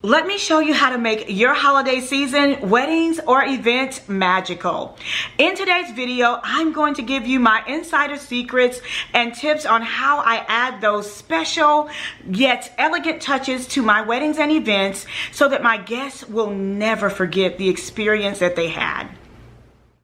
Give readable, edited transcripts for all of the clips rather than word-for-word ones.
Let me show you how to make your holiday season, weddings, or events magical. In today's video, I'm going to give you my insider secrets and tips on how I add those special yet elegant touches to my weddings and events so that my guests will never forget the experience that they had.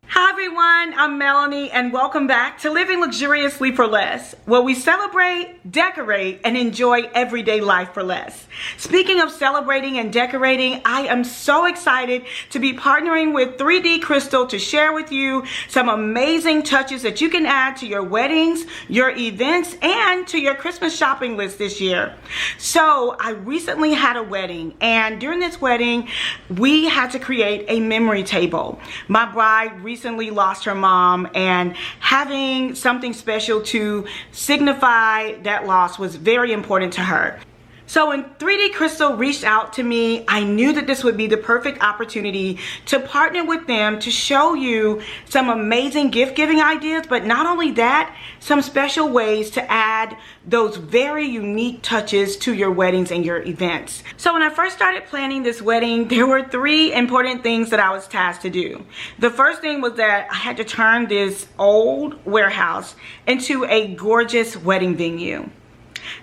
Hi everyone, I'm Melanie and welcome back to Living Luxuriously for Less, where we celebrate, decorate, and enjoy everyday life for less. Speaking of celebrating and decorating, I am so excited to be partnering with 3D Crystal to share with you some amazing touches that you can add to your weddings, your events, and to your Christmas shopping list this year. So I recently had a wedding, and during this wedding, we had to create a memory table. My bride recently lost her mom, and having something special to signify that loss was very important to her. So when 3D Crystal reached out to me, I knew that this would be the perfect opportunity to partner with them to show you some amazing gift giving ideas, but not only that, some special ways to add those very unique touches to your weddings and your events. So when I first started planning this wedding, there were three important things that I was tasked to do. The first thing was that I had to turn this old warehouse into a gorgeous wedding venue.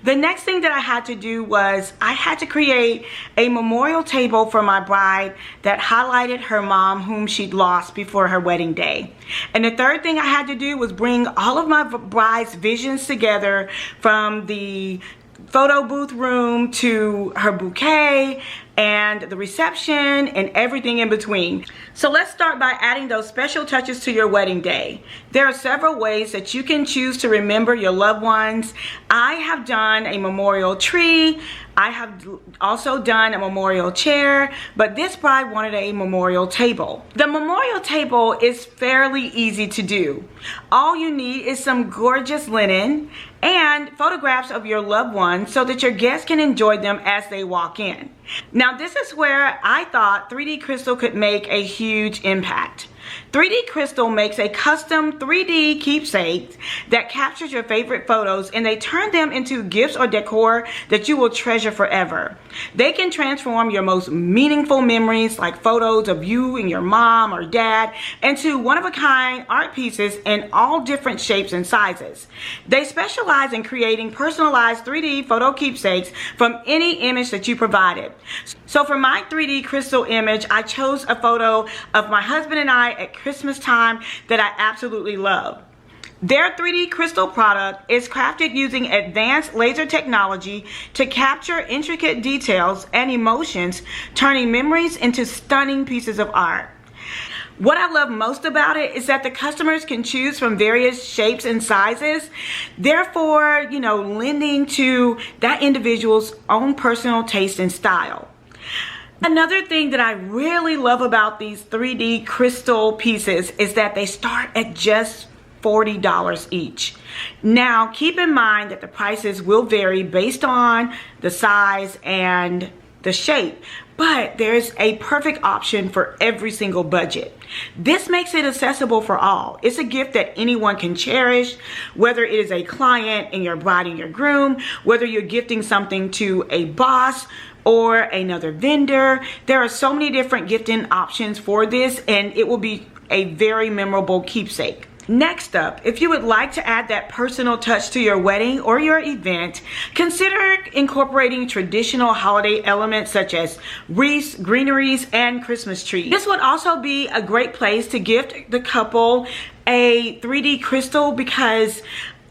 The next thing that I had to do was I had to create a memorial table for my bride that highlighted her mom whom she'd lost before her wedding day. And the third thing I had to do was bring all of my bride's visions together, from the photo booth room to her bouquet and the reception and everything in between. So let's start by adding those special touches to your wedding day. There are several ways that you can choose to remember your loved ones. I have done a memorial tree. I have also done a memorial chair, but this bride wanted a memorial table. The memorial table is fairly easy to do. All you need is some gorgeous linen and photographs of your loved ones so that your guests can enjoy them as they walk in. Now this is where I thought 3D Crystal could make a huge impact. 3D Crystal makes a custom 3D keepsake that captures your favorite photos, and they turn them into gifts or decor that you will treasure forever. They can transform your most meaningful memories, like photos of you and your mom or dad, into one-of-a-kind art pieces in all different shapes and sizes. They specialize in creating personalized 3D photo keepsakes from any image that you provided. So for my 3D Crystal image, I chose a photo of my husband and I at Christmas time that I absolutely love. Their 3D Crystal product is crafted using advanced laser technology to capture intricate details and emotions, turning memories into stunning pieces of art. What I love most about it is that the customers can choose from various shapes and sizes, therefore, lending to that individual's own personal taste and style. Another thing that I really love about these 3D Crystal pieces is that they start at just $40 each. Now, keep in mind that the prices will vary based on the size and the shape, but there's a perfect option for every single budget. This makes it accessible for all. It's a gift that anyone can cherish, whether it is a client and your bride and your groom, whether you're gifting something to a boss or another vendor. There are so many different gifting options for this, and it will be a very memorable keepsake. Next up, if you would like to add that personal touch to your wedding or your event, consider incorporating traditional holiday elements such as wreaths, greeneries, and Christmas trees. This would also be a great place to gift the couple a 3D Crystal, because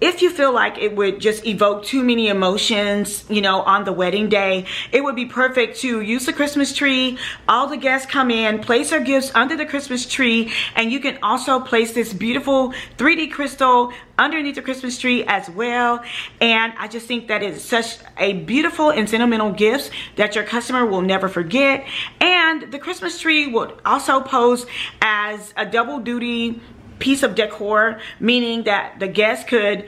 if you feel like it would just evoke too many emotions, on the wedding day, it would be perfect to use the Christmas tree. All the guests come in, place their gifts under the Christmas tree, and you can also place this beautiful 3D Crystal underneath the Christmas tree as well. And I just think that is such a beautiful and sentimental gift that your customer will never forget. And the Christmas tree would also pose as a double duty piece of decor, meaning that the guests could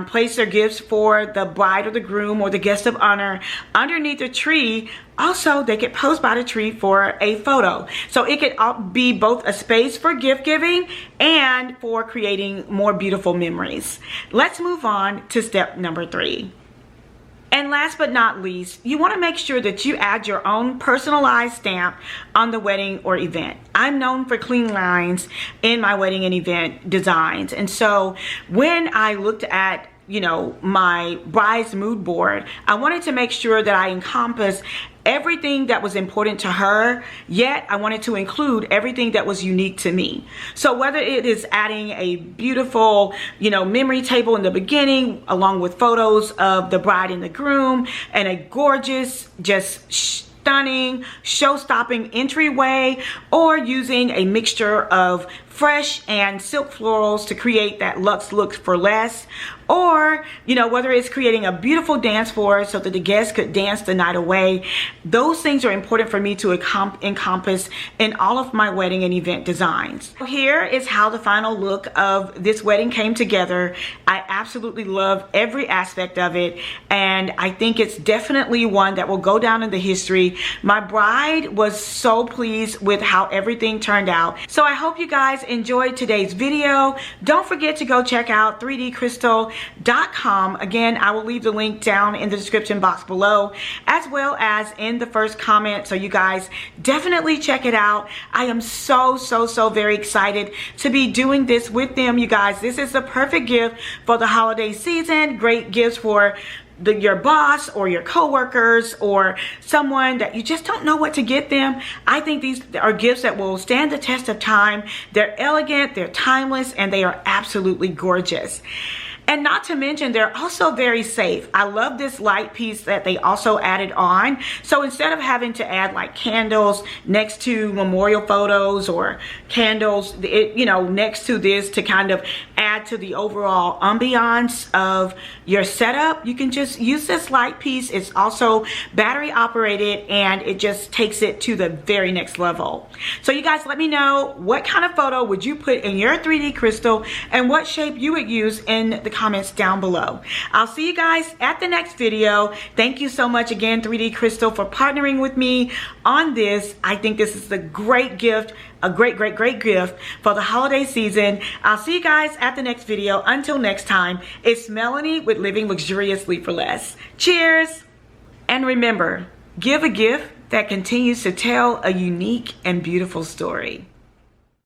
place their gifts for the bride or the groom or the guest of honor underneath the tree. Also, they could pose by the tree for a photo. So it could be both a space for gift giving and for creating more beautiful memories. Let's move on to step number 3. And last but not least, you want to make sure that you add your own personalized stamp on the wedding or event. I'm known for clean lines in my wedding and event designs. And so when I looked at my bride's mood board, I wanted to make sure that I encompass everything that was important to her, yet I wanted to include everything that was unique to me. So whether it is adding a beautiful, memory table in the beginning, along with photos of the bride and the groom, and a gorgeous, just stunning, show-stopping entryway, or using a mixture of fresh and silk florals to create that luxe look for less, or whether it's creating a beautiful dance floor so that the guests could dance the night away. Those things are important for me to encompass in all of my wedding and event designs. Here is how the final look of this wedding came together. I absolutely love every aspect of it, and I think it's definitely one that will go down in the history. My bride was so pleased with how everything turned out. So I hope you guys enjoyed today's video. Don't forget to go check out 3dcrystal.com. Again, I will leave the link down in the description box below, as well as in the first comment, so you guys definitely check it out. I am so very excited to be doing this with them, you guys. This is the perfect gift for the holiday season. Great gifts for your boss or your coworkers or someone that you just don't know what to get them. I think these are gifts that will stand the test of time. They're elegant, they're timeless, and they are absolutely gorgeous. And not to mention, they're also very safe. I love this light piece that they also added on. So instead of having to add like candles next to memorial photos or candles, next to this to kind of add to the overall ambiance of your setup, you can just use this light piece. It's also battery operated, and it just takes it to the very next level. So you guys, let me know, what kind of photo would you put in your 3D crystal, and what shape you would use in the comments down below. I'll see you guys at the next video. Thank you so much again, 3D Crystal, for partnering with me on this. I think this is a great gift, a great gift for the holiday season. I'll see you guys at the next video. Until next time, it's Melanie with Living Luxuriously for Less. Cheers! And remember, give a gift that continues to tell a unique and beautiful story.